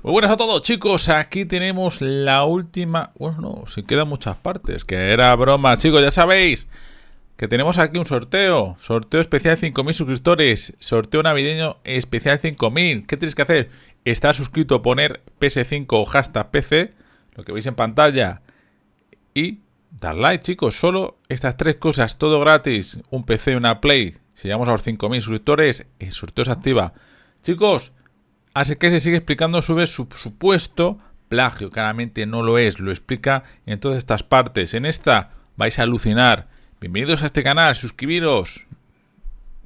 Muy buenas a todos, chicos. Aquí tenemos la última... Bueno, no, se quedan muchas partes. Que era broma, chicos. Ya sabéis que tenemos aquí un sorteo. Sorteo especial 5.000 suscriptores. Sorteo navideño especial 5.000. ¿Qué tenéis que hacer? Estar suscrito, poner PS5 o hashtag PC, lo que veis en pantalla, y dar like, chicos. Solo estas tres cosas, todo gratis. Un PC y una Play. Si llegamos a los 5.000 suscriptores, el sorteo se activa. Chicos, así que se sigue explicando sobre su supuesto plagio. Claramente no lo es, lo explica en todas estas partes. En esta vais a alucinar. Bienvenidos a este canal, suscribiros,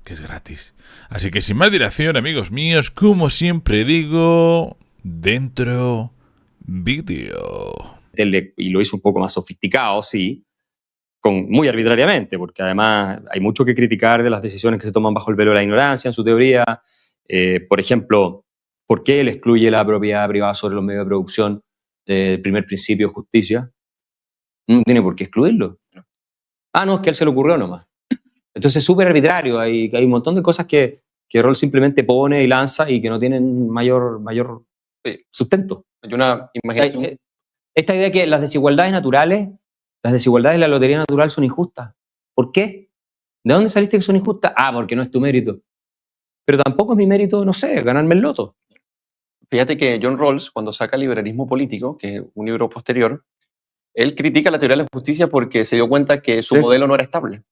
que es gratis. Así que sin más dilación, amigos míos, como siempre digo, dentro vídeo. Y lo hizo un poco más sofisticado, sí, muy arbitrariamente, porque además hay mucho que criticar de las decisiones que se toman bajo el velo de la ignorancia en su teoría. Por ejemplo, ¿por qué él excluye la propiedad privada sobre los medios de producción del primer principio de justicia? No tiene por qué excluirlo. Ah, no, es que a él se le ocurrió nomás. Entonces es súper arbitrario, hay un montón de cosas que Rawls simplemente pone y lanza y que no tienen mayor sustento. Hay una imaginación. Esta idea de que las desigualdades naturales, las desigualdades de la lotería natural son injustas. ¿Por qué? ¿De dónde saliste que son injustas? Ah, porque no es tu mérito. Pero tampoco es mi mérito, no sé, ganarme el loto. Fíjate que John Rawls, cuando saca Liberalismo Político, que es un libro posterior, él critica la teoría de la justicia porque se dio cuenta que su modelo no era estable.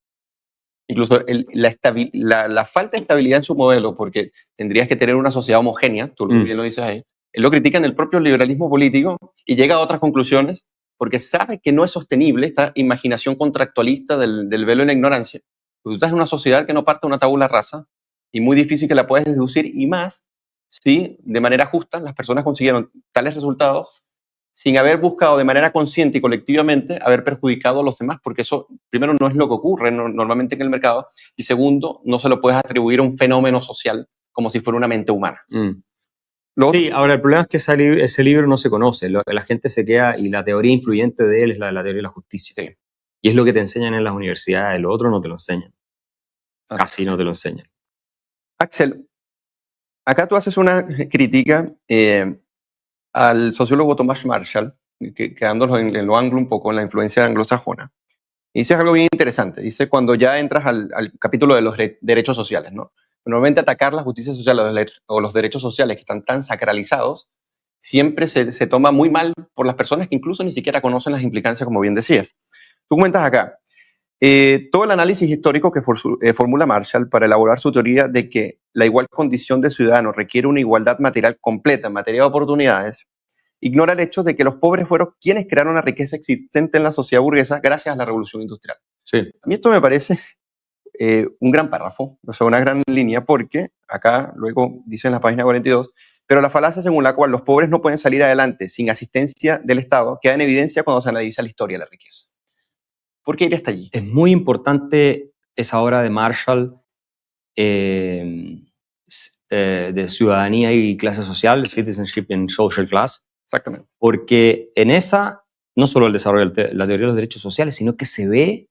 Incluso la falta de estabilidad en su modelo, porque tendrías que tener una sociedad homogénea, tú bien lo dices ahí, él lo critica en el propio liberalismo político y llega a otras conclusiones porque sabe que no es sostenible esta imaginación contractualista del velo en la ignorancia. Tú estás en una sociedad que no parte de una tabula rasa y muy difícil que la puedas deducir, y más si de manera justa las personas consiguieron tales resultados sin haber buscado de manera consciente y colectivamente haber perjudicado a los demás, porque eso, primero, no es lo que ocurre normalmente en el mercado, y segundo, no se lo puedes atribuir a un fenómeno social como si fuera una mente humana. Sí, ahora el problema es que ese libro no se conoce, la gente se queda, y la teoría influyente de él es la teoría de la justicia. Sí. Y es lo que te enseñan en las universidades, lo otro no te lo enseñan. Casi no te lo enseñan. Axel, acá tú haces una crítica al sociólogo Thomas Marshall, quedándolo en lo anglo un poco, en la influencia anglosajona. Y dices algo bien interesante. Dice, cuando ya entras al capítulo de los derechos sociales, ¿no? Normalmente atacar la justicia social o los derechos sociales que están tan sacralizados siempre se toma muy mal por las personas que incluso ni siquiera conocen las implicancias, como bien decías. Tú comentas acá, todo el análisis histórico que formula Marshall para elaborar su teoría de que la igual condición de ciudadano requiere una igualdad material completa en materia de oportunidades, ignora el hecho de que los pobres fueron quienes crearon la riqueza existente en la sociedad burguesa gracias a la revolución industrial. Sí. A mí esto me parece un gran párrafo, o sea, una gran línea, porque acá luego dice en la página 42, pero la falacia según la cual los pobres no pueden salir adelante sin asistencia del Estado queda en evidencia cuando se analiza la historia de la riqueza. ¿Por qué ir hasta allí? Es muy importante esa obra de Marshall de ciudadanía y clase social, Citizenship and Social Class. Exactamente. Porque en esa, no solo el desarrollo de la teoría de los derechos sociales, sino que se ve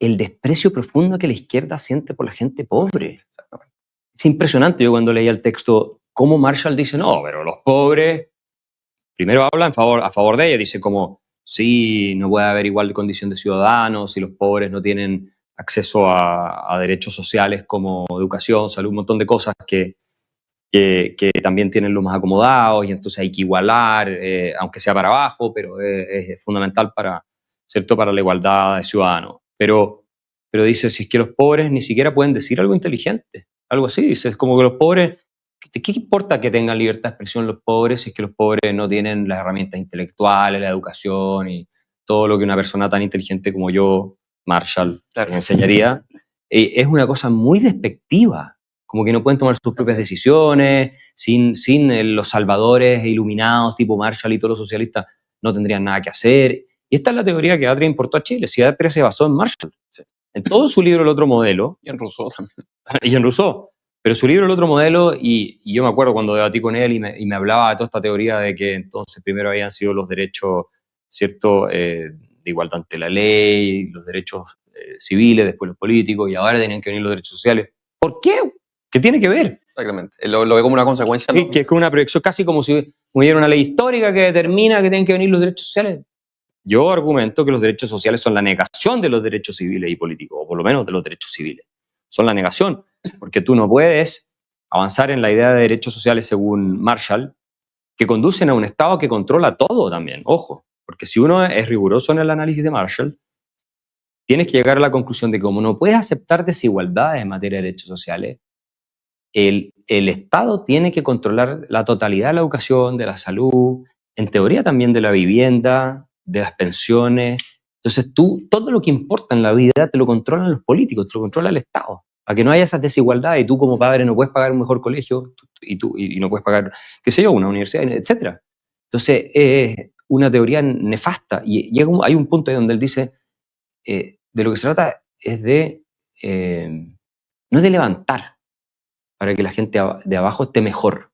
el desprecio profundo que la izquierda siente por la gente pobre. Exactamente. Es impresionante. Yo cuando leía el texto, cómo Marshall dice, no, pero los pobres, primero habla a favor de ella, dice como, sí, no puede haber igual condición de ciudadanos, si los pobres no tienen acceso a derechos sociales como educación, salud, un montón de cosas que también tienen los más acomodados, y entonces hay que igualar, aunque sea para abajo, pero es fundamental ¿cierto?, para la igualdad de ciudadanos. Pero dice, si es que los pobres ni siquiera pueden decir algo inteligente, algo así, dice, es como que los pobres, ¿qué importa que tengan libertad de expresión los pobres si es que los pobres no tienen las herramientas intelectuales, la educación y todo lo que una persona tan inteligente como yo, Marshall, les enseñaría? Es una cosa muy despectiva, como que no pueden tomar sus propias decisiones, sin los salvadores e iluminados tipo Marshall y todos los socialistas no tendrían nada que hacer. Y esta es la teoría que Atria importó a Chile. Si Atria se basó en Marshall. Sí. En todo su libro El Otro Modelo. Y en Rousseau también. Y en Rousseau. Pero su libro El Otro Modelo, y yo me acuerdo cuando debatí con él y me hablaba de toda esta teoría de que entonces primero habían sido los derechos, ¿cierto?, de igualdad ante la ley, los derechos civiles, después los políticos, y ahora tenían que venir los derechos sociales. ¿Por qué? ¿Qué tiene que ver? Exactamente. Lo ve como una consecuencia. Sí, ¿no? que es como una proyección, casi como si hubiera una ley histórica que determina que tienen que venir los derechos sociales. Yo argumento que los derechos sociales son la negación de los derechos civiles y políticos, o por lo menos de los derechos civiles. Son la negación, porque tú no puedes avanzar en la idea de derechos sociales según Marshall, que conducen a un Estado que controla todo también, ojo, porque si uno es riguroso en el análisis de Marshall, tienes que llegar a la conclusión de que como no puedes aceptar desigualdades en materia de derechos sociales, el Estado tiene que controlar la totalidad de la educación, de la salud, en teoría también de la vivienda, de las pensiones. Entonces todo lo que importa en la vida te lo controlan los políticos, te lo controla el Estado, para que no haya esas desigualdades y tú como padre no puedes pagar un mejor colegio y no puedes pagar, qué sé yo, una universidad, etc. Entonces es una teoría nefasta y hay un punto ahí donde él dice, de lo que se trata es de, no es de levantar, para que la gente de abajo esté mejor,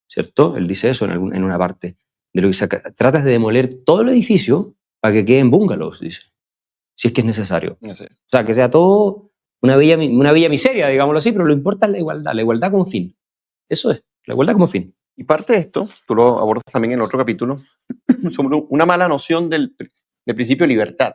¿cierto? Él dice eso en una parte. De lo que se trata es de demoler todo el edificio para que queden bungalows, dice, si es que es necesario. No sé. O sea, que sea todo una villa miseria, digámoslo así, pero lo importante es la igualdad como fin. Eso es, la igualdad como fin. Y parte de esto, tú lo abordas también en otro capítulo, sobre una mala noción del principio de libertad.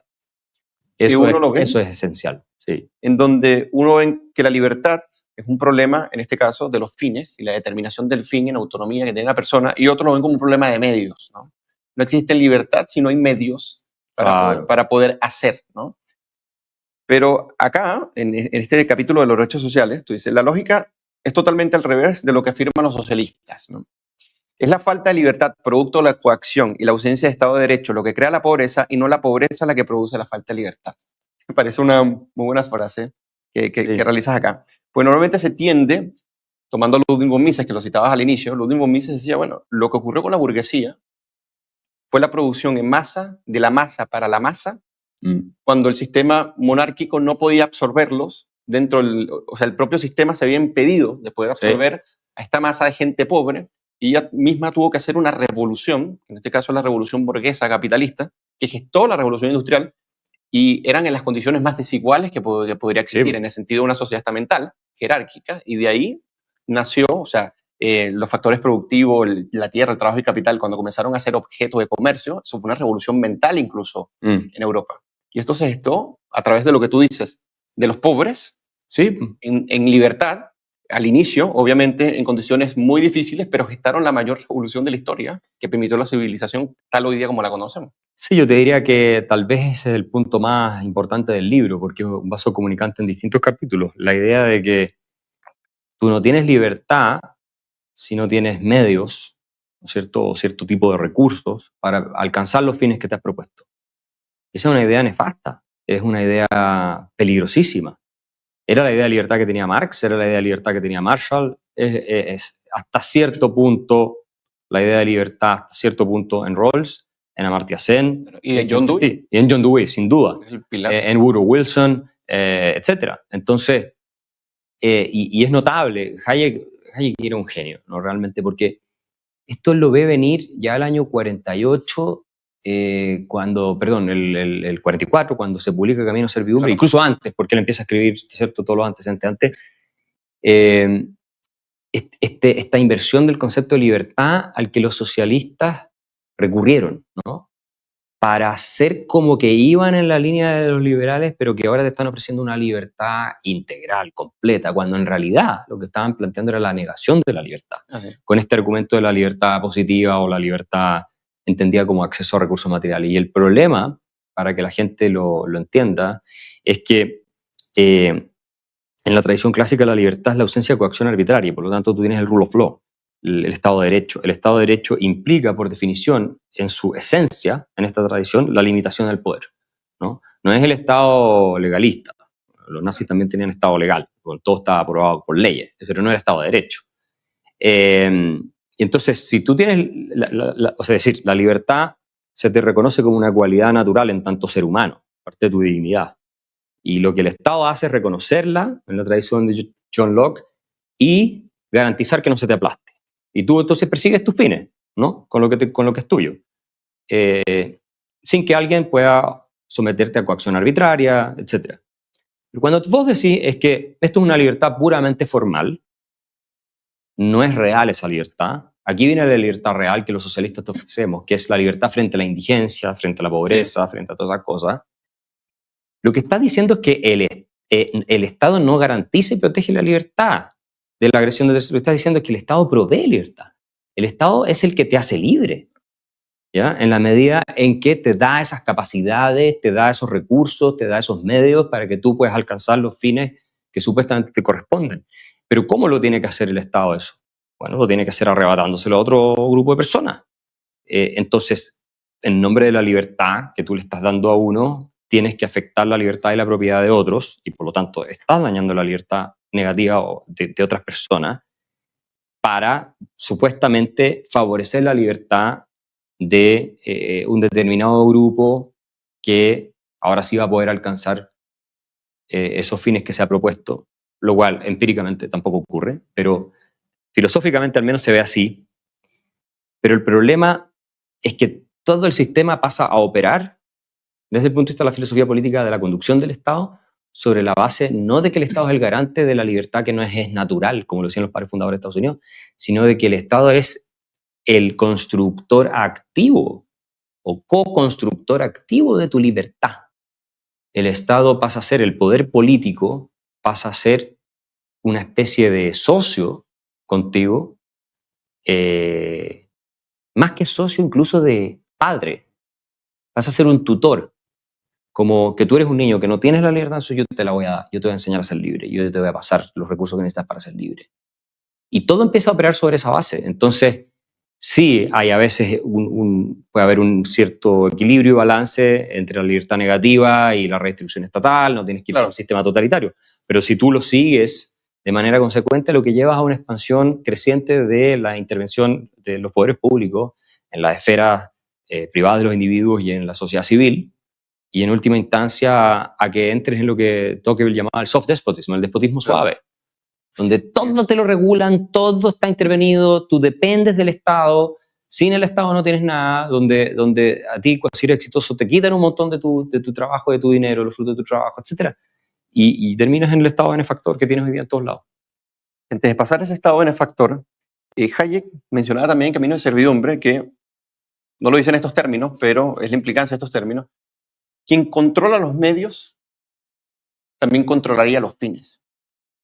Eso es esencial, sí. En donde uno ve que la libertad es un problema, en este caso, de los fines y la determinación del fin en autonomía que tiene la persona, y otros lo ven como un problema de medios, ¿no? No existe libertad si no hay medios para poder hacer, ¿no? Pero acá, en este capítulo de los derechos sociales, tú dices, la lógica es totalmente al revés de lo que afirman los socialistas, ¿no? Es la falta de libertad, producto de la coacción y la ausencia de Estado de Derecho, lo que crea la pobreza, y no la pobreza la que produce la falta de libertad. Me parece una muy buena frase que realizas acá. Pues normalmente se tiende, tomando a Ludwig von Mises, que lo citabas al inicio, Ludwig von Mises decía, bueno, lo que ocurrió con la burguesía fue la producción en masa, de la masa para la masa, cuando el sistema monárquico no podía absorberlos dentro o sea, el propio sistema se había impedido de poder absorber a esta masa de gente pobre, y ella misma tuvo que hacer una revolución, en este caso la revolución burguesa capitalista, que gestó la revolución industrial, y eran en las condiciones más desiguales que podría existir, en el sentido de una sociedad estamental, jerárquica, y de ahí nació, o sea, los factores productivos, la tierra, el trabajo y el capital, cuando comenzaron a ser objeto de comercio, eso fue una revolución mental incluso en Europa. Y esto se gestó a través de lo que tú dices, de los pobres, ¿sí? en libertad, al inicio, obviamente, en condiciones muy difíciles, pero gestaron la mayor revolución de la historia que permitió la civilización tal hoy día como la conocemos. Sí, yo te diría que tal vez ese es el punto más importante del libro, porque es un vaso comunicante en distintos capítulos. La idea de que tú no tienes libertad si no tienes medios, ¿no es cierto?, o cierto tipo de recursos para alcanzar los fines que te has propuesto. Esa es una idea nefasta, es una idea peligrosísima. Era la idea de libertad que tenía Marx, era la idea de libertad que tenía Marshall, es hasta cierto punto la idea de libertad, hasta cierto punto en Rawls, en Amartya Sen, y en John Dewey. Sí, y en John Dewey, sin duda, el pilar. En Woodrow Wilson, etc. Entonces, y es notable, Hayek era un genio, ¿no? Realmente, porque esto lo ve venir ya el año 48, el 44, cuando se publica Camino a Servidumbre, claro. Incluso antes, porque él empieza a escribir, ¿cierto?, todos los antecedentes antes. Esta inversión del concepto de libertad al que los socialistas recurrieron, ¿no?, para hacer como que iban en la línea de los liberales, pero que ahora te están ofreciendo una libertad integral, completa, cuando en realidad lo que estaban planteando era la negación de la libertad. Con este argumento de la libertad positiva o la libertad entendida como acceso a recursos materiales. Y el problema, para que la gente lo entienda, es que en la tradición clásica la libertad es la ausencia de coacción arbitraria, y por lo tanto tú tienes el rule of law, el Estado de Derecho. El Estado de Derecho implica, por definición, en su esencia, en esta tradición, la limitación del poder, ¿no? No es el Estado legalista. Los nazis también tenían Estado legal, todo estaba aprobado por leyes, pero no el Estado de Derecho. Y entonces, si tú tienes, o sea, decir, la libertad se te reconoce como una cualidad natural en tanto ser humano, parte de tu dignidad. Y lo que el Estado hace es reconocerla, en la tradición de John Locke, y garantizar que no se te aplaste. Y tú entonces persigues tus fines, ¿no?, con lo que es tuyo. Sin que alguien pueda someterte a coacción arbitraria, etc. Pero cuando vos decís es que esto es una libertad puramente formal, no es real esa libertad. Aquí viene la libertad real que los socialistas te ofrecemos, que es la libertad frente a la indigencia, frente a la pobreza, frente a todas esas cosas. Lo que está diciendo es que el Estado no garantiza y protege la libertad de la agresión de terceros. Lo que está diciendo es que el Estado provee libertad. El Estado es el que te hace libre, ¿ya? En la medida en que te da esas capacidades, te da esos recursos, te da esos medios para que tú puedas alcanzar los fines que supuestamente te corresponden. Pero ¿cómo lo tiene que hacer el Estado eso? Bueno, lo tiene que hacer arrebatándoselo a otro grupo de personas. Entonces, en nombre de la libertad que tú le estás dando a uno, tienes que afectar la libertad y la propiedad de otros, y por lo tanto estás dañando la libertad negativa de otras personas para supuestamente favorecer la libertad de un determinado grupo que ahora sí va a poder alcanzar esos fines que se ha propuesto, lo cual empíricamente tampoco ocurre, pero filosóficamente al menos se ve así. Pero el problema es que todo el sistema pasa a operar desde el punto de vista de la filosofía política de la conducción del Estado sobre la base no de que el Estado es el garante de la libertad que no es natural, como lo decían los padres fundadores de Estados Unidos, sino de que el Estado es el constructor activo o co-constructor activo de tu libertad. El Estado pasa a ser el poder político, pasa a ser una especie de socio contigo, más que socio incluso de padre, vas a ser un tutor, como que tú eres un niño que no tienes la libertad, yo te la voy a dar, yo te voy a enseñar a ser libre, yo te voy a pasar los recursos que necesitas para ser libre. Y todo empieza a operar sobre esa base. Entonces, sí, hay a veces puede haber un cierto equilibrio y balance entre la libertad negativa y la redistribución estatal, no tienes que ir a un sistema totalitario, pero si tú lo sigues de manera consecuente, lo que llevas a una expansión creciente de la intervención de los poderes públicos en las esferas privadas de los individuos y en la sociedad civil, y en última instancia a que entres en lo que Tocqueville llamaba el soft despotism, el despotismo suave, donde todo te lo regulan, todo está intervenido, tú dependes del Estado, sin el Estado no tienes nada, donde a ti, cuando eres exitoso, te quitan un montón de tu trabajo, de tu dinero, los frutos de tu trabajo, etc. Y terminas en el estado benefactor que tienes hoy día en todos lados. Antes de pasar a ese estado benefactor, Hayek mencionaba también camino de servidumbre, que no lo dice en estos términos, pero es la implicancia de estos términos. Quien controla los medios también controlaría los fines.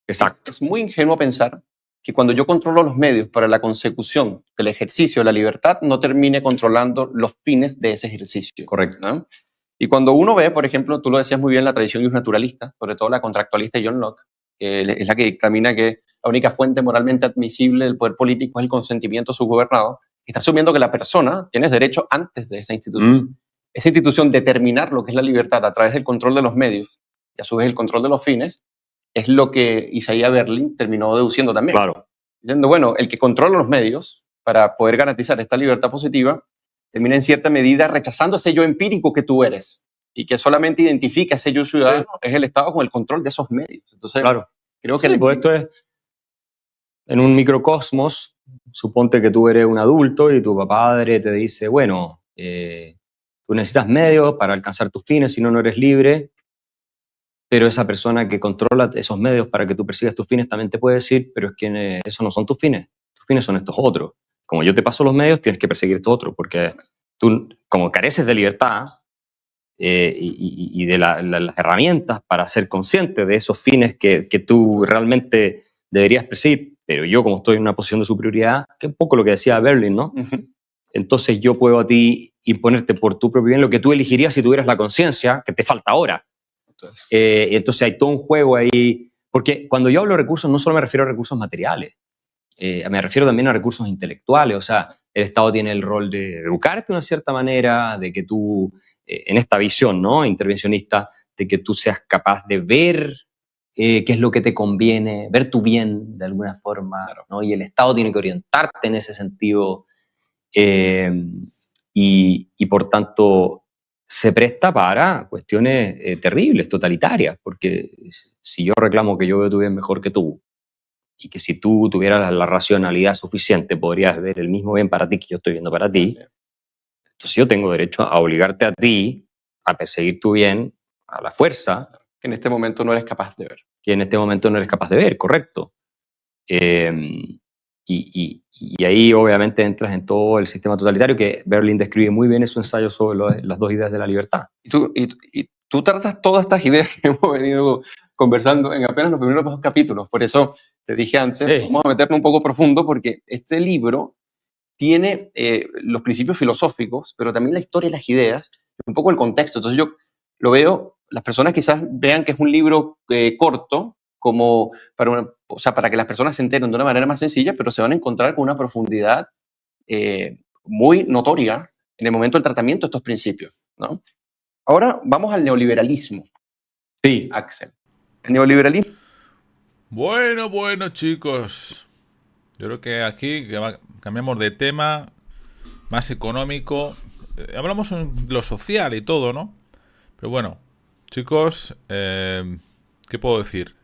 Exacto. Es muy ingenuo pensar que cuando yo controlo los medios para la consecución del ejercicio de la libertad, no termine controlando los fines de ese ejercicio. Correcto. ¿No? Y cuando uno ve, por ejemplo, tú lo decías muy bien, la tradición naturalista, sobre todo la contractualista de John Locke, que es la que dictamina que la única fuente moralmente admisible del poder político es el consentimiento subgobernado, está asumiendo que la persona tiene derecho antes de esa institución. Esa institución determinar lo que es la libertad a través del control de los medios y a su vez el control de los fines, es lo que Isaiah Berlin terminó deduciendo también. Claro. Diciendo, bueno, el que controla los medios para poder garantizar esta libertad positiva termina en cierta medida rechazando ese yo empírico que tú eres y que solamente identifica ese yo ciudadano, es el Estado con el control de esos medios. Entonces, claro. Creo que pues esto es en un microcosmos. Suponte que tú eres un adulto y tu padre te dice, bueno, tú necesitas medios para alcanzar tus fines, si no, no eres libre. Pero esa persona que controla esos medios para que tú persigas tus fines también te puede decir, pero es que esos no son tus fines son estos otros. Como yo te paso los medios, tienes que perseguir estos otros, porque tú, como careces de libertad y de las herramientas para ser consciente de esos fines que tú realmente deberías perseguir, pero yo como estoy en una posición de superioridad, que es un poco lo que decía Berlin, ¿no? Entonces yo puedo a ti imponerte por tu propio bien lo que tú elegirías si tuvieras la conciencia que te falta ahora. Entonces hay todo un juego ahí, porque cuando yo hablo de recursos no solo me refiero a recursos materiales, me refiero también a recursos intelectuales. O sea, el Estado tiene el rol de educarte de una cierta manera, de que tú, en esta visión, ¿no?, intervencionista, de que tú seas capaz de ver qué es lo que te conviene, ver tu bien de alguna forma, ¿no? Y el Estado tiene que orientarte en ese sentido, y por tanto se presta para cuestiones terribles, totalitarias, porque si yo reclamo que yo veo tu bien mejor que tú, y que si tú tuvieras la racionalidad suficiente podrías ver el mismo bien para ti que yo estoy viendo para ti, entonces yo tengo derecho a obligarte a ti a perseguir tu bien a la fuerza. Que en este momento no eres capaz de ver. Que en este momento no eres capaz de ver, correcto. Y ahí obviamente entras en todo el sistema totalitario que Berlin describe muy bien en su ensayo sobre las dos ideas de la libertad. Y tú tratas todas estas ideas que hemos venido conversando en apenas los primeros 2 capítulos. Por eso te dije antes, Sí. vamos a meternos un poco profundo porque este libro tiene los principios filosóficos, pero también la historia y las ideas, un poco el contexto. Entonces yo lo veo, las personas quizás vean que es un libro corto, como para que las personas se enteren de una manera más sencilla, pero se van a encontrar con una profundidad muy notoria en el momento del tratamiento de estos principios, ¿no? Ahora vamos al neoliberalismo. Sí. Axel. El neoliberalismo. Bueno, chicos. Yo creo que aquí cambiamos de tema, más económico. Hablamos en lo social y todo, ¿no? Pero bueno, chicos, ¿qué puedo decir?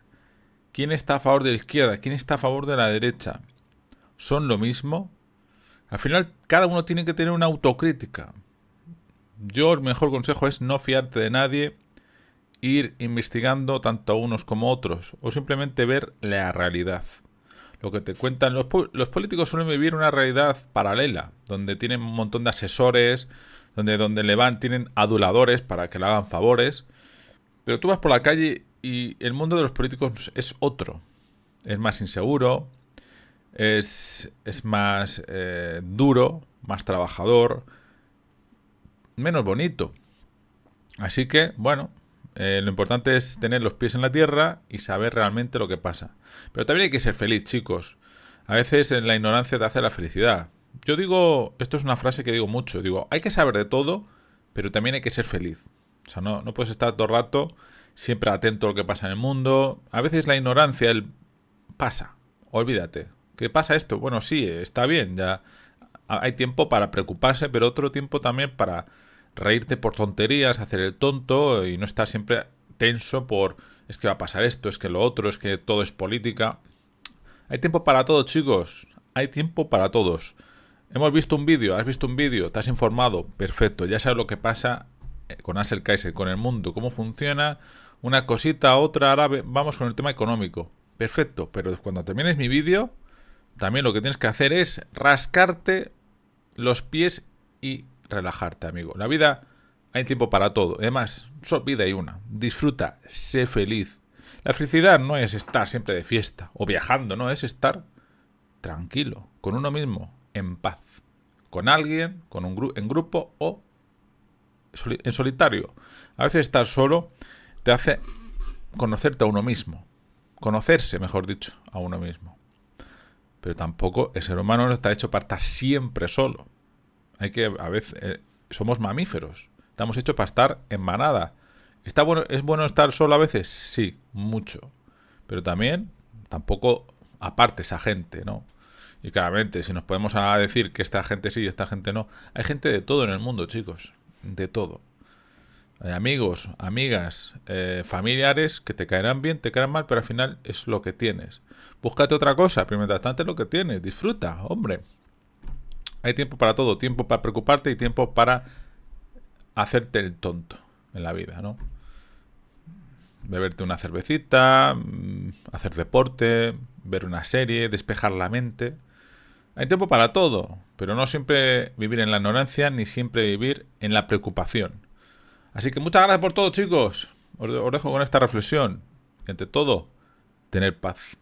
¿Quién está a favor de la izquierda? ¿Quién está a favor de la derecha? ¿Son lo mismo? Al final, cada uno tiene que tener una autocrítica. Yo, el mejor consejo es no fiarte de nadie, ir investigando tanto a unos como a otros, o simplemente ver la realidad. Lo que te cuentan los políticos suelen vivir una realidad paralela, donde tienen un montón de asesores, donde tienen aduladores para que le hagan favores. Pero tú vas por la calle y el mundo de los políticos es otro. Es más inseguro, es más duro, más trabajador, menos bonito. Así que, bueno, lo importante es tener los pies en la tierra y saber realmente lo que pasa. Pero también hay que ser feliz, chicos. A veces en la ignorancia te hace la felicidad. Yo digo, esto es una frase que digo mucho, digo, hay que saber de todo, pero también hay que ser feliz. O sea, no puedes estar todo el rato siempre atento a lo que pasa en el mundo. A veces la ignorancia, pasa, olvídate. ¿Qué pasa esto? Bueno, sí, está bien, ya hay tiempo para preocuparse, pero otro tiempo también para reírte por tonterías, hacer el tonto y no estar siempre tenso por es que va a pasar esto, es que lo otro, es que todo es política. Hay tiempo para todo, chicos. Hay tiempo para todos. Hemos visto un vídeo, has visto un vídeo, te has informado, perfecto, ya sabes lo que pasa con Axel Kaiser, con el mundo, cómo funciona, una cosita, otra, ahora vamos con el tema económico. Perfecto, pero cuando termines mi vídeo, también lo que tienes que hacer es rascarte los pies y relajarte, amigo. La vida hay tiempo para todo. Además, solo vida hay una. Disfruta, sé feliz. La felicidad no es estar siempre de fiesta o viajando, no, es estar tranquilo, con uno mismo, en paz. Con alguien, en grupo o en solitario. A veces estar solo te hace conocerte a uno mismo. Conocerse, mejor dicho, a uno mismo. Pero tampoco el ser humano no está hecho para estar siempre solo. A veces somos mamíferos. Estamos hechos para estar en manada. ¿Es bueno estar solo a veces? Sí, mucho. Pero también, tampoco apartes a gente, ¿no? Y claramente, si nos podemos decir que esta gente sí y esta gente no, hay gente de todo en el mundo, chicos. De todo. Hay amigos, amigas, familiares que te caerán bien, te caerán mal, pero al final es lo que tienes. Búscate otra cosa, pero mientras tanto es lo que tienes. Disfruta, hombre. Hay tiempo para todo, tiempo para preocuparte y tiempo para hacerte el tonto en la vida, ¿no? Beberte una cervecita, hacer deporte, ver una serie, despejar la mente. Hay tiempo para todo, pero no siempre vivir en la ignorancia ni siempre vivir en la preocupación. Así que muchas gracias por todo, chicos. Os dejo con esta reflexión. Y ante todo, tener paz.